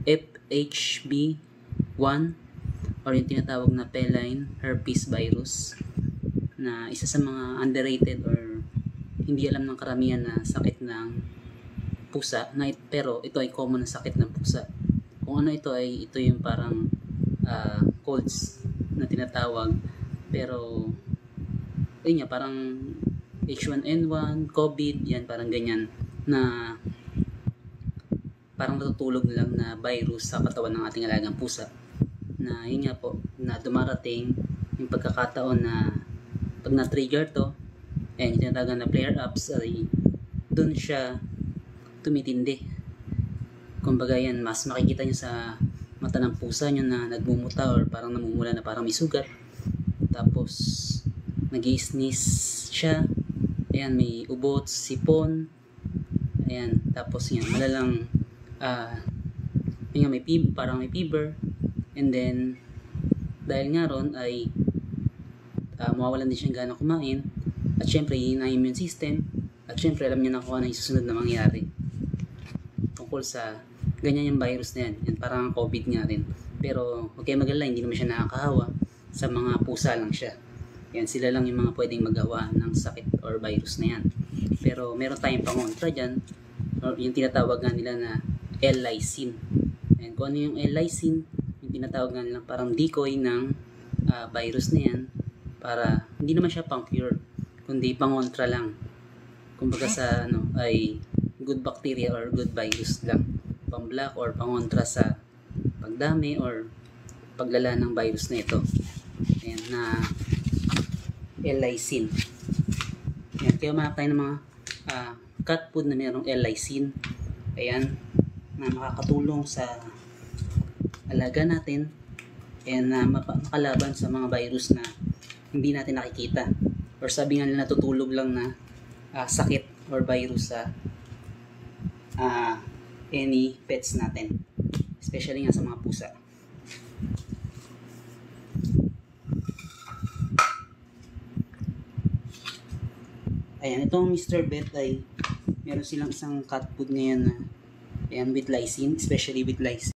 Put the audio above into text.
FHB1 or yung tinatawag na feline herpes virus, na isa sa mga underrated or hindi alam ng karamihan na sakit ng pusa, pero ito ay common na sakit ng pusa. Kung ano ito yung parang colds na tinatawag, pero yun nga, parang H1N1, COVID, yan, parang ganyan, na parang natutulog lang na virus sa katawan ng ating alagang pusa. Na yun nga po, na dumarating yung pagkakataon na pag na-trigger to, yung tinatagan na flare-ups, ay dun siya tumitindi. Kumbaga yan, mas makikita nyo sa mata ng pusa nyo na nagmumuta or parang namumula na parang may sugat. Tapos nag-i-sneeze siya. Ayan, may ubot, sipon. Ayan, tapos yan, malalang may parang may fever. And then dahil nga ron ay mawawalan din siya gana kumain. At syempre, yun ang immune system. At syempre, alam niya na kung ano yung susunod na mangyari tungkol sa ganyan yung virus na yan. Yan parang COVID nga rin. Pero huwag kayo mag-alala, hindi naman siya nakakahawa. Sa mga pusa lang siya. Yan, sila lang yung mga pwedeng magawa ng sakit or virus na yan. Pero meron tayong pangontra dyan, or yung tinatawag nga nila na L-lysine. And kung ano yung L-lysine, yung tinatawag nga nila parang decoy ng virus na yan, para hindi naman siya pang cure, kundi pangontra lang. Kumbaga sa ay good bacteria or good virus lang, pang block or pangontra sa pagdami or paglala ng virus na ito. Ayan, na L-lysine. Ayan, kaya umanap tayo ng mga cat food na mayroong L-lysine. Ayan, na makakatulong sa alaga natin. Ayan, na makalaban sa mga virus na hindi natin nakikita. Or sabi nga nila, natutulog lang na sakit or virus sa any pets natin. Especially nga sa mga pusa. Ayan, itong Mr. Bet ay meron silang isang cat food ngayon na ayan, with lysine, especially with lysine.